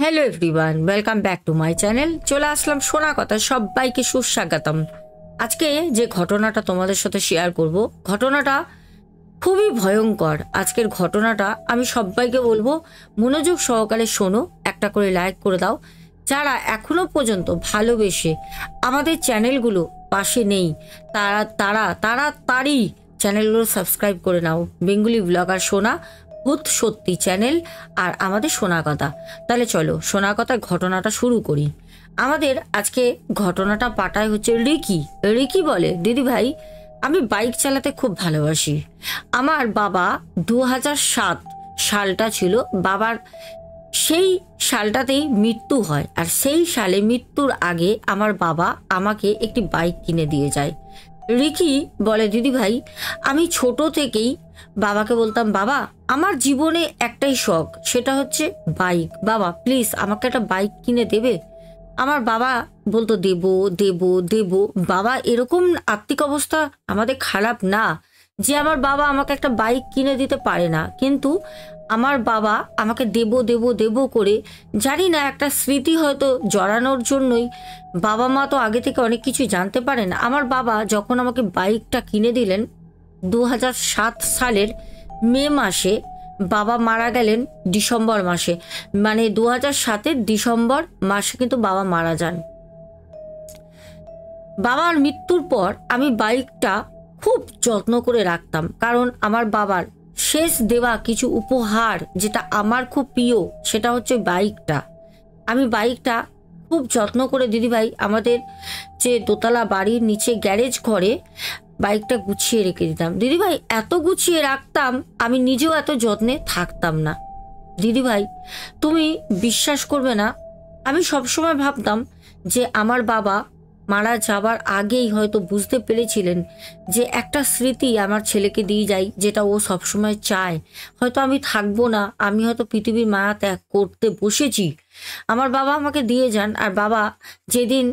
Hello everyone, welcome back to my channel. চলে আসলাম সোনা কথা, সবাইকে সুস্বাগতম। আজকে যে ঘটনাটা তোমাদের সাথে শেয়ার করব, ঘটনাটা খুবই ভয়ঙ্কর। আজকের ঘটনাটা আমি সবাইকে বলবো মনোযোগ সহকারে শোনো, একটা করে লাইক করে দাও। যারা এখনো পর্যন্ত ভালোবেসে আমাদের চ্যানেলগুলো পাশে নেই তাড়াতাড়ি চ্যানেলগুলো সাবস্ক্রাইব করে নাও। বেঙ্গলি ব্লগার সোনা, ভূত সত্যি চ্যানেল আর আমাদের সোনা কথা। তাহলে চলো সোনা কথার ঘটনাটা শুরু করি। আমাদের আজকে ঘটনাটা পাঠায় হচ্ছে রিকি। রিকি বলে, দিদি ভাই আমি বাইক চালাতে খুব ভালোবাসি। আমার বাবা 2007 সালটা ছিল বাবার, সেই সালটাতেই মৃত্যু হয়। আর সেই সালে মৃত্যুর আগে আমার বাবা আমাকে একটি বাইক কিনে দিয়ে যায়। রিকি বলে, দিদি ভাই আমি ছোট থেকেই বাবাকে বলতাম, বাবা আমার জীবনে একটাই শখ, সেটা হচ্ছে বাইক। বাবা প্লিজ আমাকে একটা বাইক কিনে দেবে। আমার বাবা বলতো দেব দেব দেব। বাবা এরকম আর্থিক অবস্থা আমাদের খারাপ না যে আমার বাবা আমাকে একটা বাইক কিনে দিতে পারে না, কিন্তু আমার বাবা আমাকে দেব দেব দেব করে, জানি না একটা স্মৃতি হয়তো জড়ানোর জন্যই। বাবা মা তো আগে থেকে অনেক কিছু জানতে পারেন। আমার বাবা যখন আমাকে বাইকটা কিনে দিলেন 2007 সালের মে মাসে, বাবা মারা গেলেন ডিসেম্বর মাসে, মানে 2007-এর ডিসেম্বর মাসে কিন্তু বাবা মারা যান। বাবার মৃত্যুর পর আমি বাইকটা খুব যত্ন করে রাখতাম, কারণ আমার বাবার শেষ দেওয়া কিছু উপহার যেটা আমার খুব প্রিয়, সেটা হচ্ছে বাইকটা। আমি বাইকটা খুব যত্ন করে, দিদিভাই আমাদের যে দোতলা বাড়ির নিচে গ্যারেজ ঘরে বাইকটা গুছিয়ে রেখে দিতাম। দিদিভাই এত গুছিয়ে রাখতাম, আমি নিজেও এত যত্নে থাকতাম না। দিদিভাই তুমি বিশ্বাস করবে না, আমি সবসময় ভাবতাম যে আমার বাবা মারা যাবার আগেই হয়তো বুঝতে পেরেছিলেন যে একটা স্মৃতি আমার ছেলেকে দিয়ে যাই, যেটা ও সবসময় চায়। হয়তো আমি থাকবো না, আমি হয়তো পৃথিবীর মায়া ত্যাগ করতে বসেছি, আমার বাবা আমাকে দিয়ে যান। আর বাবা যেদিন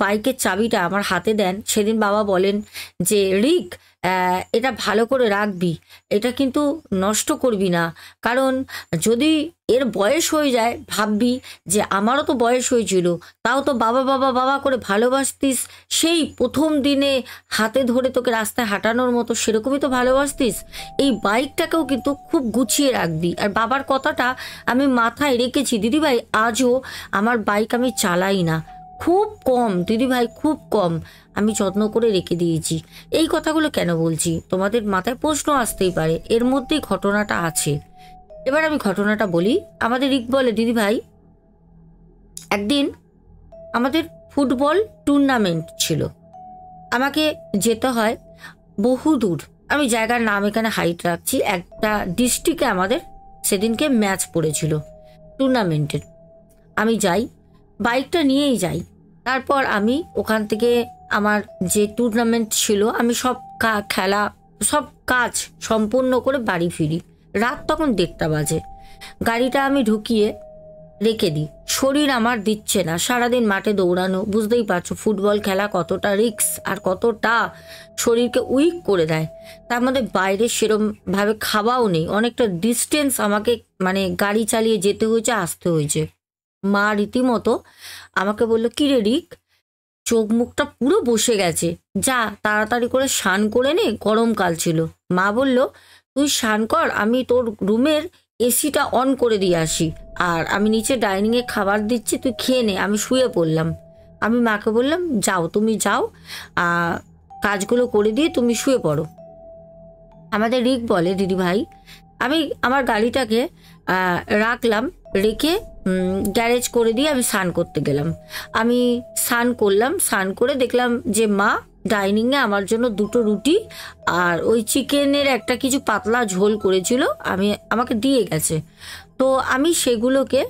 বাইকের চাবিটা আমার হাতে দেন, সেদিন বাবা বলেন যে রিক এটা ভালো করে রাখবি, এটা কিন্তু নষ্ট করবি না, কারণ যদি এর বয়স হয়ে যায় ভাববি যে আমারও তো বয়স হয়েছিল, তাও তো বাবা বাবা বাবা করে ভালোবাসতিস, সেই প্রথম দিনে হাতে ধরে তোকে রাস্তায় হাঁটানোর মতো সেরকমই তো ভালোবাসতিস। এই বাইকটাকেও কিন্তু খুব গুছিয়ে রাখবি। আর বাবার কথাটা আমি মাথায় রেখেছি দিদিভাই, আজও আমার বাইক আমি চালাই না, খুব কম দিদিভাই, খুব কম আমি যত্ন করে রেখে দিয়েছি। এই কথাগুলো কেন বলছি তোমাদের মাথায় প্রশ্ন আসতেই পারে, এর মধ্যেই ঘটনাটা আছে। এবার আমি ঘটনাটা বলি। আমাদের রিক বলে, দিদিভাই একদিন আমাদের ফুটবল টুর্নামেন্ট ছিল, আমাকে যেতে হয় বহু দূর। আমি জায়গার নাম এখানে হাইট রাখছি, একটা ডিস্ট্রিক্টে আমাদের সেদিনকে ম্যাচ পড়েছিল টুর্নামেন্টের। আমি যাই, বাইকটা নিয়েই যাই। তারপর আমি ওখান থেকে আমার যে টুর্নামেন্ট ছিল আমি সব খেলা সব কাজ সম্পূর্ণ করে বাড়ি ফিরি। রাত তখন 1:30 বাজে। গাড়িটা আমি ঢুকিয়ে রেখে দিই, শরীর আমার দিচ্ছে না, সারাদিন মাঠে দৌড়ানো, বুঝতেই পারছো ফুটবল খেলা কতটা রিস্ক আর কতটা শরীরকে উইক করে দেয়। তার মধ্যে বাইরে সেরমভাবে খাওয়াও নেই, অনেকটা ডিস্টেন্স আমাকে মানে গাড়ি চালিয়ে যেতে হয়েছে, আসতে হয়েছে। মা রীতিমতো আমাকে বললো, কিরে রিক চোখ মুখটা পুরো বসে গেছে, যা তাড়াতাড়ি করে স্নান করে নে, গরমকাল ছিল। মা বলল, তুই স্নান কর, আমি তোর রুমের এসিটা অন করে দিয়ে আসি, আর আমি নিচে ডাইনিংয়ে খাবার দিচ্ছি, তুই খেয়ে নে। আমি শুয়ে পড়লাম। আমি মাকে বললাম, যাও তুমি যাও, কাজগুলো করে দিয়ে তুমি শুয়ে পড়ো। আমাদের রিক বলে, দিদি ভাই আমি আমার গাড়িটাকে রাখলাম, রেখে গ্যারেজ করে দিয়ে আমি স্নান করতে গেলাম। আমি স্নান করলাম, স্নান করে দেখলাম যে মা ডাইনিংয়ে আমার জন্য 2টো রুটি আর ওই চিকেনের একটা কিছু পাতলা ঝোল করেছিল, আমাকে দিয়ে গেছে। তো আমি সেগুলোকে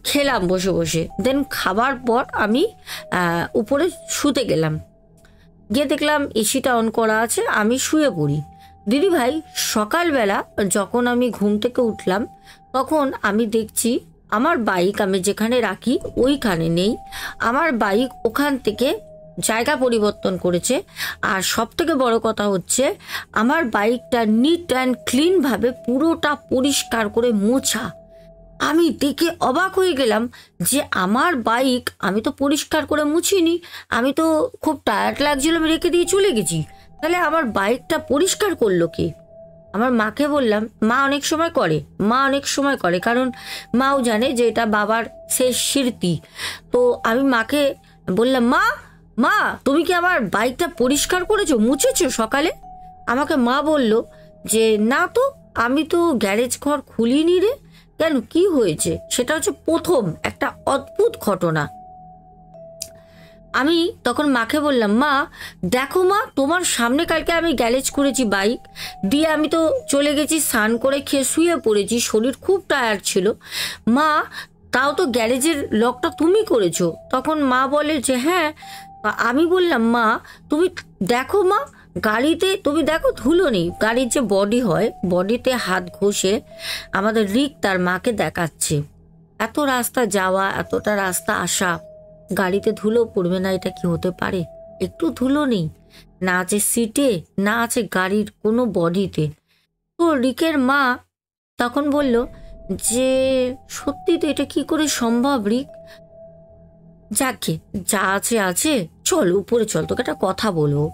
খেলাম বসে বসে। দেন খাবার পর আমি উপরে শুতে গেলাম, গিয়ে দেখলাম এসিটা অন করা আছে, আমি শুয়ে পড়ি। দিদিভাই সকালবেলা যখন আমি ঘুম থেকে উঠলাম, তখন আমি দেখছি আমার বাইক আমি যেখানে রাখি ওইখানে নেই, আমার বাইক ওখান থেকে জায়গা পরিবর্তন করেছে। আর সব থেকে বড় কথা হচ্ছে আমার বাইকটা নিট অ্যান্ড ক্লিনভাবে পুরোটা পরিষ্কার করে মোছা। আমি দেখে অবাক হয়ে গেলাম যে আমার বাইক আমি তো পরিষ্কার করে মুছিনি, আমি তো খুব টায়ার্ড লাগছিল, আমি রেখে দিয়ে চলে গেছি, তাহলে আমার বাইকটা পরিষ্কার করলো কে? আমার মাকে বললাম, মা অনেক সময় করে কারণ মাও জানে যে এটা বাবার শেষ স্মৃতি। তো আমি মাকে বললাম, মা মা তুমি কি আমার বাইকটা পরিষ্কার করেছো, মুছেছো সকালে? আমাকে মা বলল যে না তো, আমি তো গ্যারেজ ঘর খুলিনি রে। কেন, কি হয়েছে? সেটা হচ্ছে প্রথম একটা অদ্ভুত ঘটনা। আমি তখন মাকে বললাম, মা দেখো মা, তোমার সামনে কালকে আমি গ্যারেজ করেছি বাইক দিয়ে, আমি তো চলে গেছি স্নান করে, খেয়ে শুয়ে পড়েছি, শরীর খুব টায়ার্ড ছিল মা, তাও তো গ্যারেজের লকটা তুমি করেছো। তখন মা বলে যে হ্যাঁ। আমি বললাম, মা তুমি দেখো মা, গাড়িতে তুমি দেখো ধুলো নেই, গাড়ির যে বডি হয় বডিতে হাত ঘষে আমাদের রিক তার মাকে দেখাচ্ছে, এত রাস্তা যাওয়া, এতটা রাস্তা আসা, গাড়িতে ধুলো পড়বে না, এটা কি হতে পারে? একটু ধুলো নেই, না আছে সিটে, না আছে গাড়ির কোনো বডিতে। তো রিকের মা তখন বলল যে সত্যি তো, এটা কি করে সম্ভব রিক? যাকে যা আছে আছে, চল উপরে চল, তোকে একটা কথা বলবো।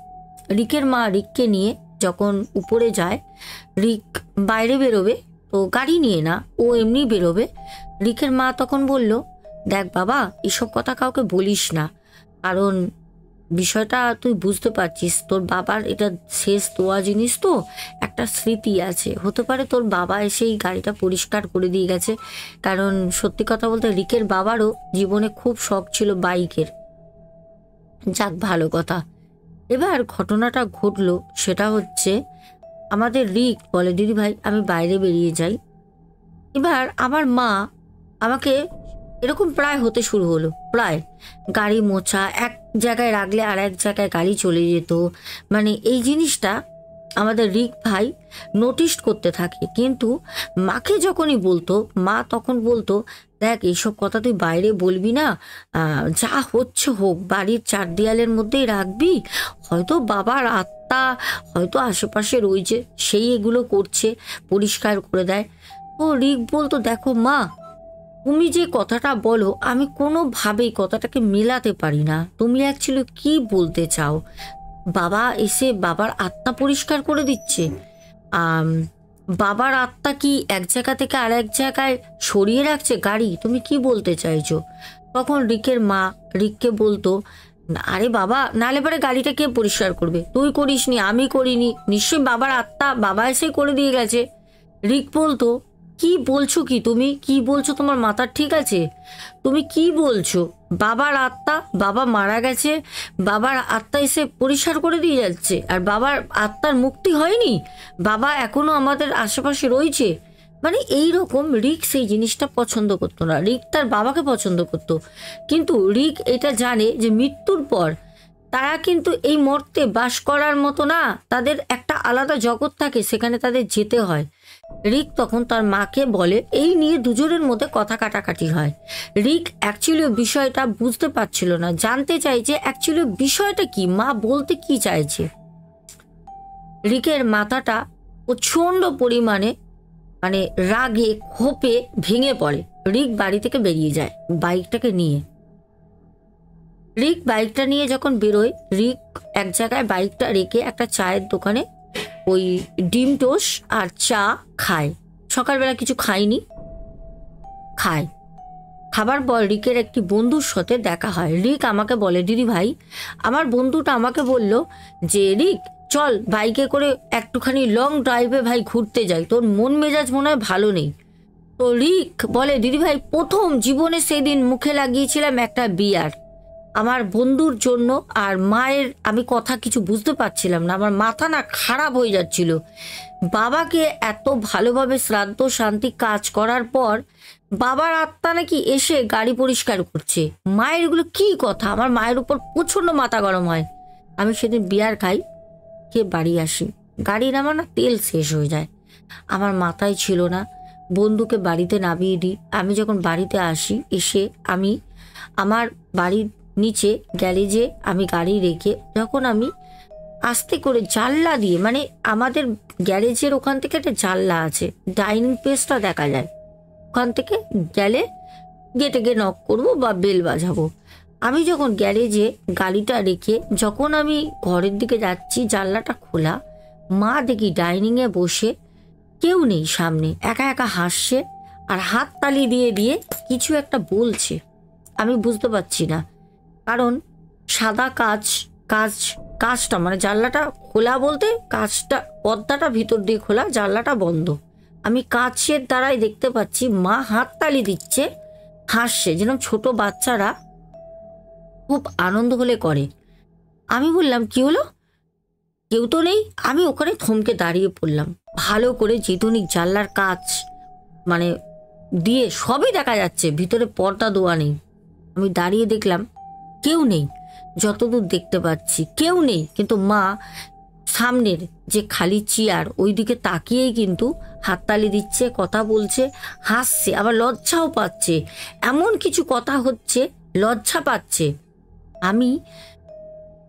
রিকের মা রিককে নিয়ে যখন উপরে যায়, রিক বাইরে বেরোবে, তো গাড়ি নিয়ে না, ও এমনি বেরোবে। রিকের মা তখন বলল, দেখ বাবা, এসব কথা কাউকে বলিস না, কারণ বিষয়টা তুই বুঝতে পারছিস, তোর বাবার এটা শেষ দোয়া জিনিস, তো একটা স্মৃতি আছে, হতে পারে তোর বাবা এসেই গাড়িটা পরিষ্কার করে দিয়ে গেছে। কারণ সত্যি কথা বলতে রিকের বাবারও জীবনে খুব শখ ছিল বাইকের। যাক, ভালো কথা। এবার ঘটনাটা ঘটলো, সেটা হচ্ছে আমাদের রিক বলে, দিদি ভাই আমি বাইরে বেরিয়ে যাই। এবার আমার মা আমাকে, এরকম প্রায় হতে শুরু হলো, প্রায় গাড়ি মোছা, এক জায়গায় রাখলে আর এক জায়গায় গাড়ি চলে যেত, মানে এই জিনিসটা আমাদের রিক ভাই নোটিস করতে থাকে। কিন্তু মাকে যখনই বলতো, মা তখন বলতো, দেখ এইসব কথা তুই বাইরে বলবি না, যা হচ্ছে হোক, বাড়ির চার দেয়ালের মধ্যেই রাখবি, হয়তো বাবার আত্মা হয়তো আশেপাশে রয়েছে, সেই এগুলো করছে, পরিষ্কার করে দেয়। তো রিক বলতো, দেখো মা, তুমি যে কথাটা বলো আমি কোনোভাবেই কথাটাকে মেলাতে পারি না, তুমি অ্যাকচুয়ালি কি বলতে চাও? বাবা এসে বাবার আত্মা পরিষ্কার করে দিচ্ছে, বাবার আত্মা কি এক জায়গা থেকে আর এক জায়গায় সরিয়ে রাখছে গাড়ি? তুমি কি বলতে চাইছো? তখন রিকের মা রিককে বলতো, আরে বাবা, নালে পরে গাড়িটা কে পরিষ্কার করবে? তুই করিসনি, আমি করিনি, নিশ্চয়ই বাবার আত্মা বাবা এসে করে দিয়ে গেছে। রিক বলতো, কি বলছো, কি তুমি কি বলছো? তোমার মাথা ঠিক আছে? তুমি কি বলছো? বাবার আত্মা, বাবা মারা গেছে, বাবার আত্মা এসে পরিষ্কার করে দিয়ে যাচ্ছে, আর বাবার আত্মার মুক্তি হয়নি, বাবা এখনো আমাদের আশেপাশে রয়েছে। মানে এই রকম রিক সেই জিনিসটা পছন্দ করতো না। রিক তার বাবাকে পছন্দ করতো, কিন্তু রিক এটা জানে যে মৃত্যুর পর তারা কিন্তু এই মর্তে বাস করার মতো না, তাদের একটা আলাদা জগৎ থাকে, সেখানে তাদের যেতে হয়। রিক তখন তার মাকে বলে, এই নিয়ে দুজনের মধ্যে কথা কাটাকাটি হয়। রিক অ্যাকচুয়ালি বিষয়টা বুঝতে পারছিল না, জানতে চাইছে অ্যাকচুয়ালি বিষয়টা কি, মা বলতে কি চাইছে। রিকের মাথাটা প্রচণ্ড পরিমাণে মানে রাগে ক্ষোভে ভেঙে পড়ে। রিক বাড়ি থেকে বেরিয়ে যায় বাইকটাকে নিয়ে। রিক বাইকটা নিয়ে যখন বেরোয়, রিক এক জায়গায় বাইকটা রেখে একটা চায়ের দোকানে ওই ডিম টোস্ট আর চা খায়। সকালবেলা কিছু খায়নি, খায়। খাবার পর রিকের একটি বন্ধুর সাথে দেখা হয়। রিক আমাকে বলে, দিদি ভাই, আমার বন্ধুটা আমাকে বলল যে রিক চল বাইকে করে একটুখানি লং ড্রাইভে ভাই ঘুরতে যাই, তোর মন মেজাজ মনে হয় ভালো নেই। তো রিক বলে, দিদি ভাই, প্রথম জীবনে সেদিন মুখে লাগিয়েছিলাম একটা বিয়ার আমার বন্ধুর জন্য, আর মায়ের আমি কথা কিছু বুঝতে পারছিলাম না, আমার মাথা না খারাপ হয়ে যাচ্ছিল। বাবাকে এত ভালোভাবে শ্রাদ্ধ শান্তি কাজ করার পর বাবার আত্মা নাকি এসে গাড়ি পরিষ্কার করছে। মায়ের এগুলো কি কথা? আমার মায়ের উপর প্রচণ্ড মাথা গরম হয়। আমি সেদিন বিয়ার খাই, খেয়ে বাড়ি আসি, গাড়ির আমার না তেল শেষ হয়ে যায়, আমার মাথায় ছিল না। বন্ধুকে বাড়িতে নামিয়ে দিই। আমি যখন বাড়িতে আসি, এসে আমি আমার বাড়ির নিচে গ্যারেজে আমি গাড়ি রেখে যখন আমি আস্তে করে জানলা দিয়ে, মানে আমাদের গ্যারেজের ওখান থেকে একটা জানলা আছে, ডাইনিং স্পেসটা দেখা যায়, ওখান থেকে গেলে গেটে গিয়ে নক করবো বা বেল বাজাবো। আমি যখন গ্যারেজে গাড়িটা রেখে যখন আমি ঘরের দিকে যাচ্ছি, জানলাটা খোলা, মা দেখি ডাইনিংয়ে বসে, কেউ নেই সামনে, একা একা হাসছে আর হাত তালি দিয়ে দিয়ে কিছু একটা বলছে। আমি বুঝতে পারছি না, কারণ সাদা কাজটা মানে জানলাটা খোলা বলতে কাজটা পর্দাটা ভিতর দিয়ে খোলা, জানলাটা বন্ধ। আমি কাচের দ্বারাই দেখতে পাচ্ছি মা হাত তালি দিচ্ছে, হাসছে, যেন ছোট বাচ্চারা খুব আনন্দ হলে করে। আমি বললাম কি হলো, কেউ তো নেই। আমি ওখানে থমকে দাঁড়িয়ে পড়লাম। ভালো করে যেটুনি জানলার কাচ মানে দিয়ে সবই দেখা যাচ্ছে, ভিতরে পর্দা দেওয়া নেই। আমি দাঁড়িয়ে দেখলাম কেউ নেই, যতদূর দেখতে পাচ্ছি কেউ নেই, কিন্তু মা সামনের যে খালি চেয়ার ওই দিকে তাকিয়েই কিন্তু হাততালি দিচ্ছে, কথা বলছে, হাসছে, আবার লজ্জাও পাচ্ছে। এমন কিছু কথা হচ্ছে, লজ্জা পাচ্ছে। আমি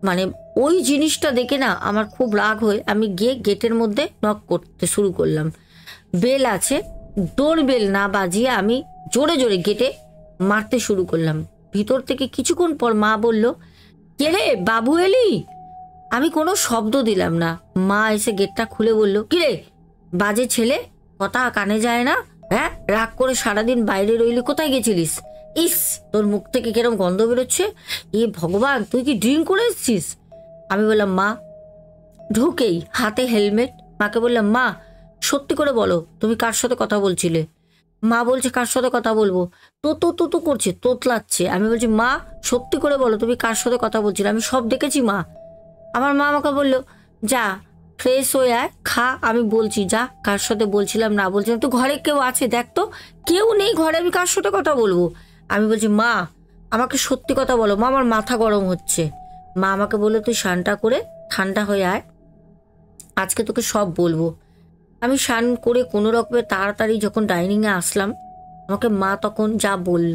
মানে ওই জিনিসটা দেখে না আমার খুব রাগ হয়ে আমি গিয়ে গেটের মধ্যে নক করতে শুরু করলাম। বেল আছে, ডোর বেল না বাজিয়ে আমি জোরে জোরে গেটে মারতে শুরু করলাম। ভিতর থেকে কিছুক্ষণ পর মা বলল, কে রে বাবু এলি? আমি কোনো শব্দ দিলাম না। মা এসে গেটটা খুলে বলল, কিরে বাজে ছেলে, কথা কানে যায় না? হ্যাঁ, রাগ করে সারাদিন বাইরে রইলি, কোথায় গেছিলিস? ইস, তোর মুখ থেকে কিরম গন্ধ বেরোচ্ছে, এ ভগবান, তুই কি ড্রিঙ্ক করে এসছিস? আমি বললাম মা, ঢুকেই হাতে হেলমেট। মাকে বললাম, মা সত্যি করে বলো তুমি কার সাথে কথা বলছিলে? মা বলছে, কার সাথে কথা বলবো? তো করছে, তোতলাচ্ছে। আমি বলছি, মা সত্যি করে বলো তুমি কার সাথে কথা বলছিলে? আমি সব দেখেছি মা। আমার মা আমাকে বললো, যা ফ্রেশ হয়ে আয়, খা, আমি বলছি যা কার সাথে বলছিলাম না বলছিলাম। তো ঘরে কেউ আছে দেখ তো। কেউ নেই ঘরে, আমি কার সাথে কথা বলবো? আমি বলছি, মা আমাকে সত্যি কথা বলো মা, আমার মাথা গরম হচ্ছে। মা আমাকে বললো, তুই স্নানটা করে ঠান্ডা হয়ে আয়, আজকে তোকে সব বলবো। আমি স্নান করে কোনো রকমে তাড়াতাড়ি যখন ডাইনিংয়ে আসলাম, আমাকে মা তখন যা বলল।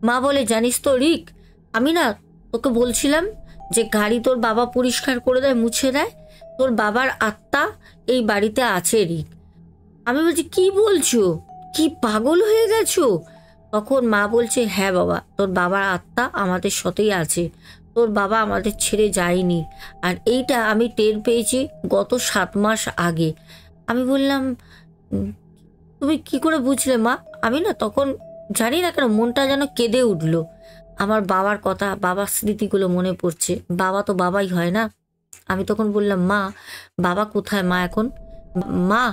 মা বলে, জানিস তো রিক, আমি না তোকে বলছিলাম যে গাড়ি তোর বাবা পরিষ্কার করে দেয়, মুছে দেয়, তোর বাবার আত্মা এই বাড়িতে আছে রিক। আমি বলছি, কি বলছো, কি পাগল হয়ে গেছো? তখন মা বলছে, হ্যাঁ বাবা, তোর বাবার আত্মা আমাদের সাথেই আছে, তোর বাবা আমাদের ছেড়ে যায়নি। আর এইটা আমি টের পেয়েছি গত 7 মাস আগে। আমি বললাম, তুমি কি করে বুঝলে মা? আমি না তখন জানি না কেন মনটা যেন কেঁদে উঠলো। আমার বাবার কথা, বাবার স্মৃতিগুলো মনে পড়ছে। বাবা তো বাবাই হয় না। আমি তখন বললাম, মা বাবা কোথায় মা এখন? মা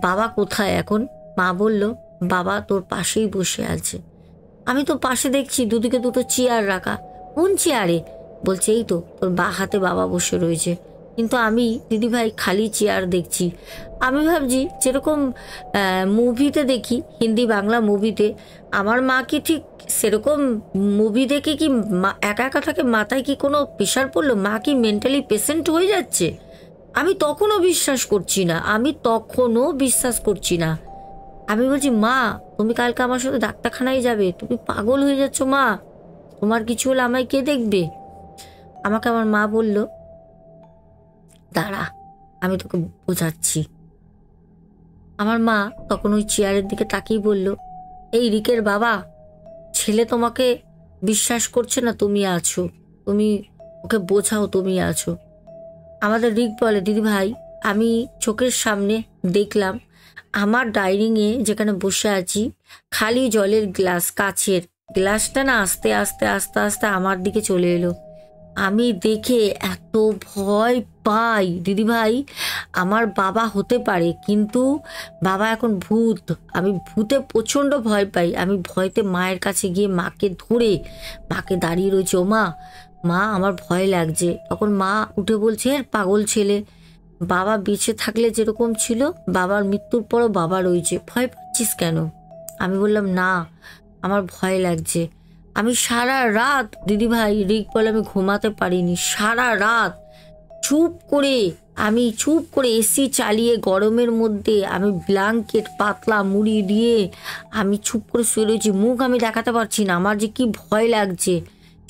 বাবা কোথায় এখন? মা বলল, বাবা তোর পাশেই বসে আছে। আমি তো পাশে দেখছি দুদিকে দুটো চেয়ার রাখা। কোন চেয়ারে? বলছে, এই তো তোর বা হাতে বাবা বসে রয়েছে। কিন্তু আমি দিদিভাই খালি চেয়ার দেখছি। আমি ভাবছি যেরকম মুভিতে দেখি, হিন্দি বাংলা মুভিতে, আমার মা কি ঠিক সেরকম মুভি দেখে কি একা একা থাকে? মাথায় কি কোনো প্রেশার পড়লো? মা কি মেন্টালি পেশেন্ট হয়ে যাচ্ছে? আমি তখনও বিশ্বাস করছি না। আমি বলছি, মা তুমি কালকে আমার সাথে ডাক্তারখানায় যাবে, তুমি পাগল হয়ে যাচ্ছ মা, তোমার কিছু হলে আমায় কে দেখবে? আমাকে আমার মা বলল, দাঁড়া আমি তোকে বোঝাচ্ছি। আমার মা তখন ওই চেয়ারের দিকে তাকিয়ে বলল, এই রিকের বাবা, ছেলে তোমাকে বিশ্বাস করছে না, তুমি আছো, তুমি ওকে বোঝাও, তুমি আছো। আমাদের রিক বলে, দিদি ভাই আমি চোখের সামনে দেখলাম আমার ডাইনিংয়ে যেখানে বসে আছি, খালি জলের গ্লাস, কাচের গ্লাসটা না আস্তে আস্তে আস্তে আস্তে আমার দিকে চলে এলো। আমি দেখে এত ভয় পাই দিদিভাই, আমার বাবা হতে পারে কিন্তু বাবা এখন ভূত। আমি ভূতে প্রচণ্ড ভয় পাই। আমি ভয়তে মায়ের কাছে গিয়ে মাকে ধরে, মাকে দাঁড়িয়ে রয়েছে, ও মা, মা আমার ভয় লাগছে। তখন মা উঠে বলছে, পাগল ছেলে, বাবা বেঁচে থাকলে যেরকম ছিল, বাবার মৃত্যুর পরও বাবা রয়েছে, ভয় পাচ্ছিস কেন? আমি বললাম, না আমার ভয় লাগছে। আমি সারা রাত দিদিভাই, রিক বলে, আমি ঘুমাতে পারিনি সারা রাত। চুপ করে এসি চালিয়ে গরমের মধ্যে আমি ব্ল্যাঙ্কেট পাতলা মুড়ি দিয়ে আমি চুপ করে শুয়ে রয়েছি, মুখ আমি দেখাতে পারছি না। আমার যে কি ভয় লাগছে।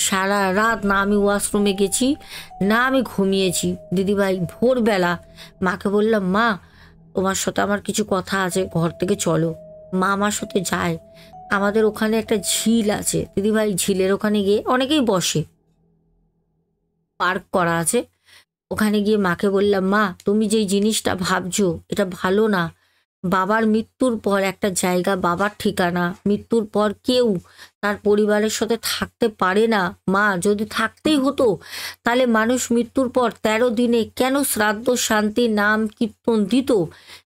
সারা রাত না আমি ওয়াশরুমে গেছি, না আমি ঘুমিয়েছি দিদিভাই। ভোরবেলা মাকে বললাম, মা তোমার সাথে আমার কিছু কথা আছে, ঘর থেকে চলো। মা আমার সাথে যায়। আমাদের ওখানে একটা ঝিল আছে দিদিভাই, ঝিলের ওখানে গিয়ে অনেকেই বসে, পার্ক করা আছে। ওখানে গিয়ে মাকে বললাম, মা তুমি যেই জিনিসটা ভাবছো এটা ভালো না। বাবার মৃত্যুর পর একটা জায়গা, বাবার ঠিকানা, মৃত্যুর পর কেউ তার পরিবারের সাথে থাকতে পারে না। মা যদি থাকতেই হতো তাহলে মানুষ মৃত্যুর পর 13 দিনে কেন শ্রাদ্ধ শান্তি নাম কীর্তন দিত?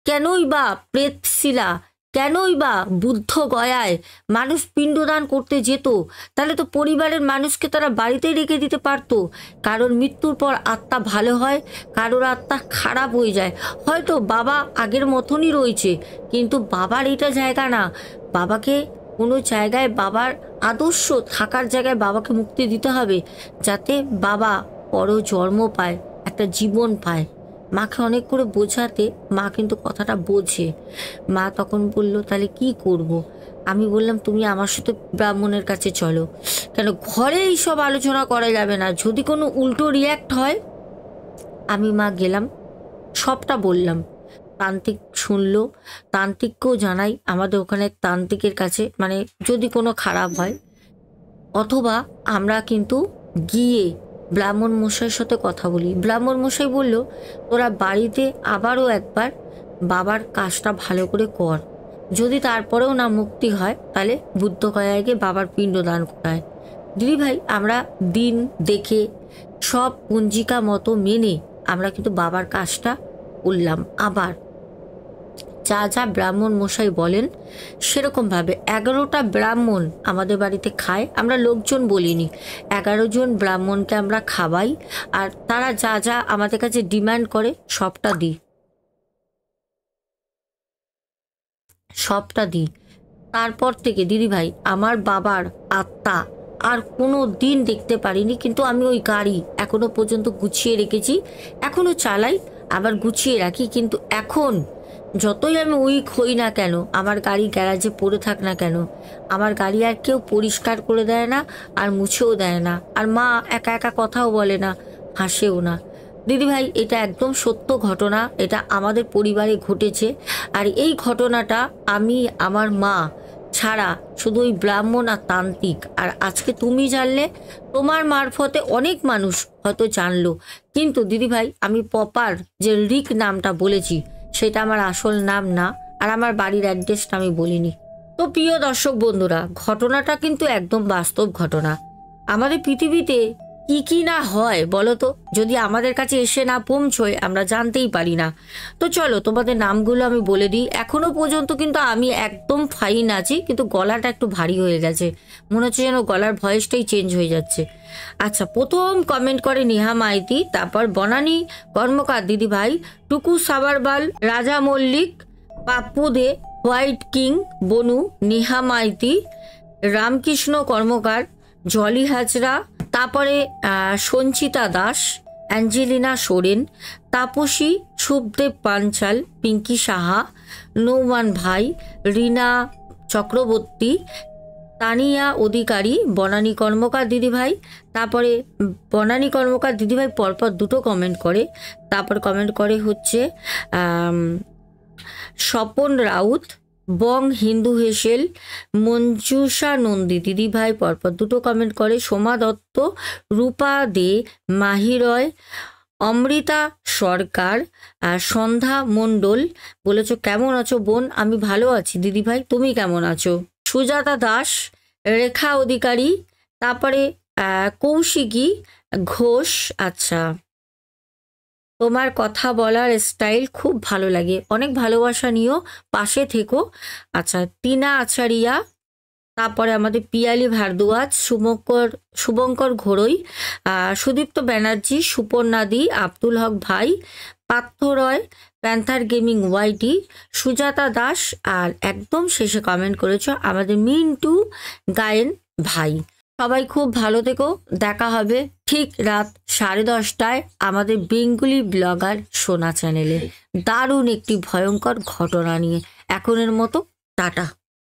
কেনই বা প্রেতশিলা, কেনই বা বুদ্ধ গয়ায় মানুষ পিণ্ডদান করতে যেত? তাহলে তো পরিবারের মানুষকে তারা বাড়িতেই রেখে দিতে পারতো। কারোর মৃত্যুর পর আত্মা ভালো হয়, কারোর আত্মা খারাপ হয়ে যায়। হয়তো বাবা আগের মতনই রয়েছে, কিন্তু বাবার এটা জায়গা না। বাবাকে কোনো জায়গায়, বাবার আদর্শ থাকার জায়গায় বাবাকে মুক্তি দিতে হবে, যাতে বাবা পরজন্ম পায়, একটা জীবন পায়। মাকে অনেক করে বোঝাতে মা কিন্তু কথাটা বোঝে। মা তখন বলল, তাহলে কি করব? আমি বললাম, তুমি আমার সাথে ব্রাহ্মণের কাছে চলো। কেন ঘরে এইসব আলোচনা করা যাবে না, যদি কোনো উল্টো রিয়্যাক্ট হয়। আমি মা গেলাম, সবটা বললাম। তান্ত্রিক শুনলো, তান্ত্রিককেও জানাই আমাদের ওখানে তান্ত্রিকের কাছে, মানে যদি কোনো খারাপ হয়, অথবা আমরা কিন্তু গিয়ে ব্রাহ্মণ মশাইয়ের সাথে কথা বলি। ব্রাহ্মণ মশাই বলল, তোরা বাড়িতে আবারও একবার বাবার কাজটা ভালো করে কর, যদি তারপরেও না মুক্তি হয় তাহলে বুদ্ধ গয়ায় গিয়ে বাবার পিণ্ডদান করায়। দিদিভাই আমরা দিন দেখে সব পঞ্জিকা মতো মেনে আমরা কিন্তু বাবার কাজটা করলাম। আবার যা যা ব্রাহ্মণ মশাই বলেন সেরকমভাবে 11টা ব্রাহ্মণ আমাদের বাড়িতে খায়। আমরা লোকজন বলিনি, 11 জন ব্রাহ্মণকে আমরা খাওয়াই। আর তারা যা যা আমাদের কাছে ডিমান্ড করে সবটা দিই, সবটা দিই। তারপর থেকে দিদিভাই আমার বাবার আত্মা আর কোনো দিন দেখতে পারিনি, কিন্তু আমি ওই গাড়ি এখনো পর্যন্ত গুছিয়ে রেখেছি, এখনো চালাই, আবার গুছিয়ে রাখি। কিন্তু এখন যতই আমি উইক হই না কেন, আমার গাড়ি গ্যারাজে পড়ে থাক না কেন, আমার গাড়ি আর কেউ পরিষ্কার করে দেয় না, আর মুছেও দেয় না। আর মা একা একা কথাও বলে না, হাসেও না। দিদিভাই এটা একদম সত্য ঘটনা, এটা আমাদের পরিবারে ঘটেছে। আর এই ঘটনাটা আমি, আমার মা ছাড়া শুধু ওই ব্রাহ্মণ আর তান্ত্রিক, আর আজকে তুমি জানলে, তোমার মারফতে অনেক মানুষ হয়তো জানলো। কিন্তু দিদিভাই আমি প্রপার যে রিক নামটা বলেছি সেটা আমার আসল নাম না, আর আমার বাড়ির অ্যাড্রেসটা আমি বলিনি। তো প্রিয় দর্শক বন্ধুরা, ঘটনাটা কিন্তু একদম বাস্তব ঘটনা। আমাদের পৃথিবীতে কি কি না হয় বলো তো, যদি আমাদের কাছে এসে না পৌঁছয় আমরা জানতেই পারি না। তো চলো তোমাদের নামগুলো আমি বলে দিই। এখনো পর্যন্ত কিন্তু আমি একদম ফাইন আছি, কিন্তু গলাটা একটু ভারী হয়ে গেছে, মনে হচ্ছে যেন গলার ভয়েসটাই চেঞ্জ হয়ে যাচ্ছে। আচ্ছা, প্রথম কমেন্ট করে নেহা মাইতি, তারপর বনানী কর্মকার দিদিভাই, টুকু সাবারবাল, রাজা মল্লিক, পাপ্পু দে, হোয়াইট কিং, বনু, নেহা মাইতি, রামকৃষ্ণ কর্মকার, জলি হাজরা, তারপরে সঞ্চিতা দাস, অ্যাঞ্জেলিনা সোরেন, তাপসী, শুভদেব পাঞ্চাল, পিঙ্কি সাহা, নৌমান ভাই, রিনা চক্রবর্তী, তানিয়া অধিকারী, বনানী কর্মকার দিদিভাই। তারপরে বনানী কর্মকার দিদিভাই পরপর দুটো কমেন্ট করে, তারপর কমেন্ট করে হচ্ছে স্বপন রাউত, বং হিন্দু হেসেল, মঞ্জুষা নন্দী দিদিভাই পরপর দুটো কমেন্ট করে, সোমা দত্ত, রূপা দে, মাহি রয়, অমৃতা সরকার, সন্ধ্যা মণ্ডল বলেছ কেমন আছো বোন? আমি ভালো আছি দিদিভাই, তুমি কেমন আছো? সুজাতা দাস, রেখা অধিকারী, তারপরে কৌশিকী ঘোষ। আচ্ছা, তোমার কথা বলার স্টাইল খুব ভালো লাগে, অনেক ভালোবাসা নিও, পাশে থেকো। আচ্ছা, টিনা আচারিয়া, তারপরে আমাদের পিয়ালি ভারদ্বাজ, শুভঙ্কর ঘোড়ই, সুদীপ্ত ব্যানার্জি, সুপর্ণাদি, আব্দুল হক ভাই, Partha Roy, Panther gaming YT, Sujata Das, আর একদম শেষে কমেন্ট করেছ আমাদের মিন্টু গায়েন ভাই। সবাই খুব ভালো থেকো, দেখা হবে ঠিক রাত 10:30টায় আমাদের বেঙ্গলি ব্লগার সোনা চ্যানেলে দারুণ একটি ভয়ঙ্কর ঘটনা নিয়ে। এখনের মতো টাটা।